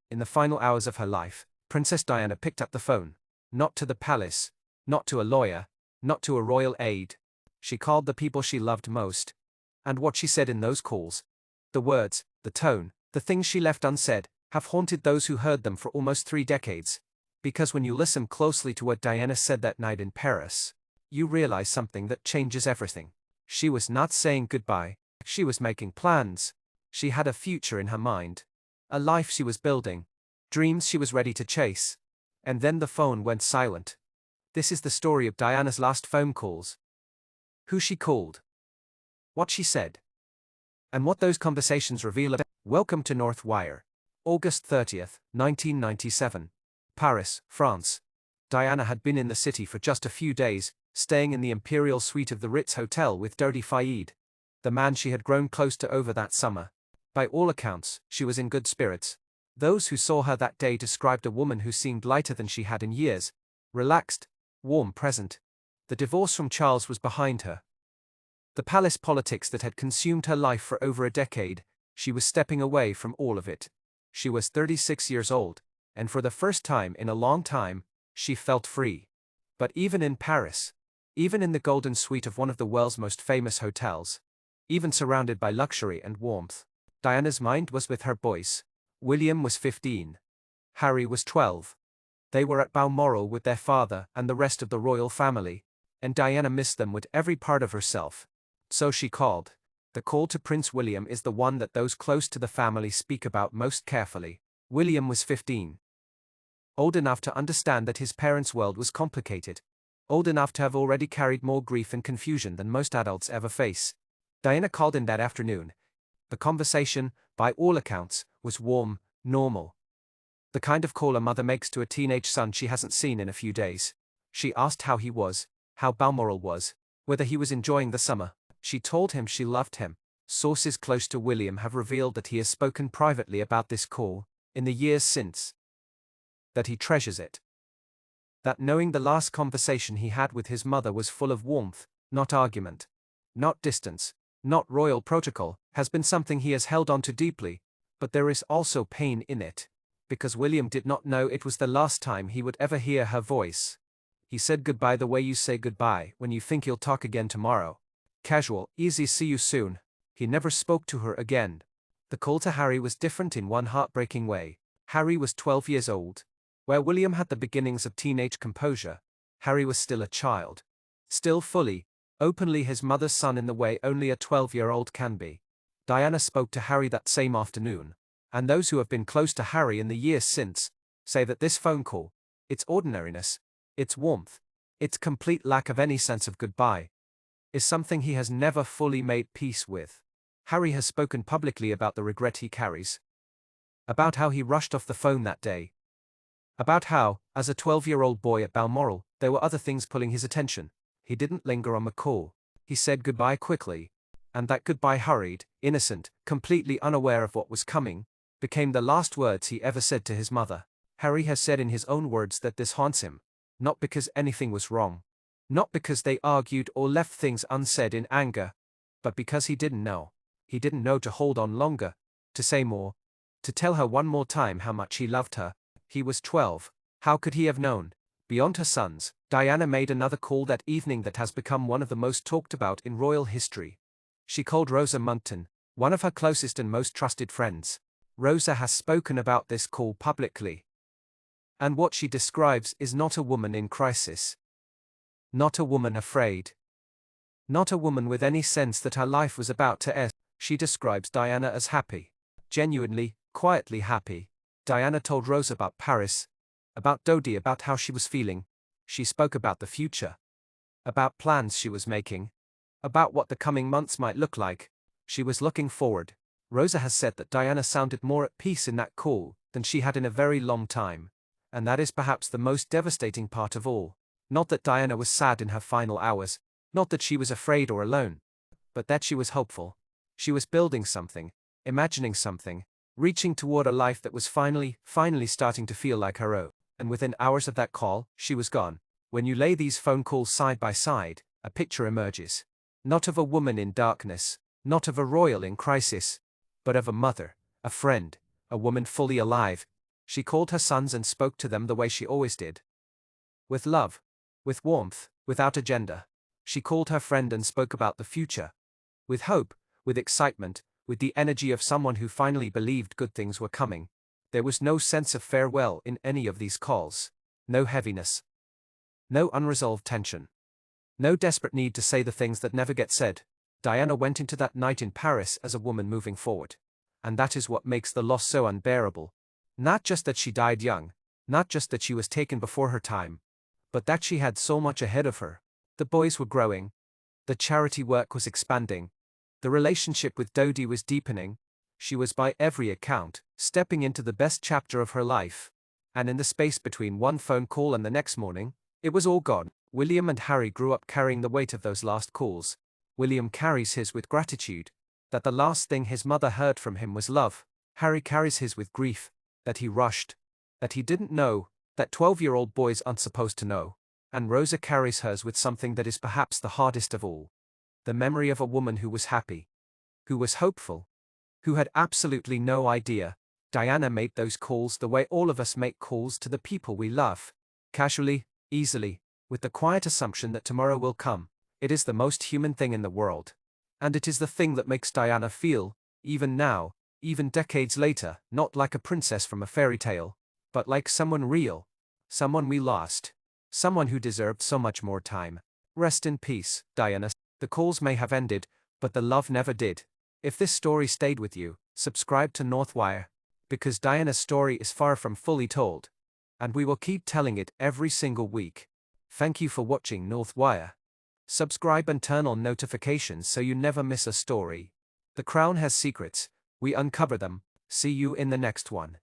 In the final hours of her life, Princess Diana picked up the phone. Not to the palace, not to a lawyer, not to a royal aide. She called the people she loved most. And what she said in those calls, the words, the tone, the things she left unsaid, have haunted those who heard them for almost 3 decades. Because when you listen closely to what Diana said that night in Paris, you realize something that changes everything. She was not saying goodbye, she was making plans. She had a future in her mind. A life she was building. Dreams she was ready to chase. And then the phone went silent. This is the story of Diana's last phone calls. Who she called. What she said. And what those conversations reveal about. Welcome to North Wire. August 30th, 1997. Paris, France. Diana had been in the city for just a few days, staying in the imperial suite of the Ritz Hotel with Dodi Fayed, the man she had grown close to over that summer. By all accounts, she was in good spirits. Those who saw her that day described a woman who seemed lighter than she had in years, relaxed, warm, present. The divorce from Charles was behind her. The palace politics that had consumed her life for over a decade, she was stepping away from all of it. She was 36 years old, and for the first time in a long time, she felt free. But even in Paris, even in the golden suite of one of the world's most famous hotels, even surrounded by luxury and warmth, Diana's mind was with her boys. William was 15. Harry was 12. They were at Balmoral with their father and the rest of the royal family, and Diana missed them with every part of herself. So she called. The call to Prince William is the one that those close to the family speak about most carefully. William was 15. Old enough to understand that his parents' world was complicated. Old enough to have already carried more grief and confusion than most adults ever face. Diana called him that afternoon. The conversation, by all accounts, was warm, normal. The kind of call a mother makes to a teenage son she hasn't seen in a few days. She asked how he was, how Balmoral was, whether he was enjoying the summer. She told him she loved him. Sources close to William have revealed that he has spoken privately about this call, in the years since. That he treasures it. That knowing the last conversation he had with his mother was full of warmth, not argument, not distance, not royal protocol, has been something he has held on to deeply, but there is also pain in it. Because William did not know it was the last time he would ever hear her voice. He said goodbye the way you say goodbye when you think you'll talk again tomorrow. Casual, easy, see you soon. He never spoke to her again. The call to Harry was different in one heartbreaking way. Harry was 12 years old. Where William had the beginnings of teenage composure, Harry was still a child. Still fully, openly his mother's son in the way only a 12-year-old can be. Diana spoke to Harry that same afternoon, and those who have been close to Harry in the years since, say that this phone call, its ordinariness, its warmth, its complete lack of any sense of goodbye, is something he has never fully made peace with. Harry has spoken publicly about the regret he carries. About how he rushed off the phone that day. About how, as a 12-year-old boy at Balmoral, there were other things pulling his attention. He didn't linger on the call. He said goodbye quickly. And that goodbye, hurried, innocent, completely unaware of what was coming, became the last words he ever said to his mother. Harry has said in his own words that this haunts him. Not because anything was wrong. Not because they argued or left things unsaid in anger. But because he didn't know. He didn't know to hold on longer. To say more. To tell her one more time how much he loved her. He was 12. How could he have known? Beyond her sons, Diana made another call that evening that has become one of the most talked about in royal history. She called Rosa Monckton, one of her closest and most trusted friends. Rosa has spoken about this call publicly. And what she describes is not a woman in crisis. Not a woman afraid. Not a woman with any sense that her life was about to end. She describes Diana as happy. Genuinely, quietly happy. Diana told Rosa about Paris, about Dodi, about how she was feeling. She spoke about the future. About plans she was making. About what the coming months might look like. She was looking forward. Rosa has said that Diana sounded more at peace in that call than she had in a very long time. And that is perhaps the most devastating part of all. Not that Diana was sad in her final hours, not that she was afraid or alone, but that she was hopeful. She was building something, imagining something, reaching toward a life that was finally starting to feel like her own. And within hours of that call, she was gone. When you lay these phone calls side by side, a picture emerges. Not of a woman in darkness, not of a royal in crisis, but of a mother, a friend, a woman fully alive, She called her sons and spoke to them the way she always did. With love. With warmth, without agenda. She called her friend and spoke about the future. With hope, with excitement, with the energy of someone who finally believed good things were coming. There was no sense of farewell in any of these calls. No heaviness. No unresolved tension. No desperate need to say the things that never get said. Diana went into that night in Paris as a woman moving forward. And that is what makes the loss so unbearable. Not just that she died young, not just that she was taken before her time, but that she had so much ahead of her. The boys were growing. The charity work was expanding. The relationship with Dodie was deepening. She was by every account, stepping into the best chapter of her life. And in the space between one phone call and the next morning, it was all gone. William and Harry grew up carrying the weight of those last calls. William carries his with gratitude, that the last thing his mother heard from him was love. Harry carries his with grief, that he rushed, that he didn't know, that 12-year-old boys aren't supposed to know. And Rosa carries hers with something that is perhaps the hardest of all. The memory of a woman who was happy, who was hopeful, who had absolutely no idea. Diana made those calls the way all of us make calls to the people we love. Casually, easily, with the quiet assumption that tomorrow will come. It is the most human thing in the world. And it is the thing that makes Diana feel, even now, even decades later, not like a princess from a fairy tale, but like someone real, someone we lost, someone who deserved so much more time. Rest in peace, Diana. The calls may have ended, but the love never did. If this story stayed with you, subscribe to Northwire, because Diana's story is far from fully told, and we will keep telling it every single week. Thank you for watching Northwire. Subscribe and turn on notifications so you never miss a story. The Crown has secrets, we uncover them. See you in the next one.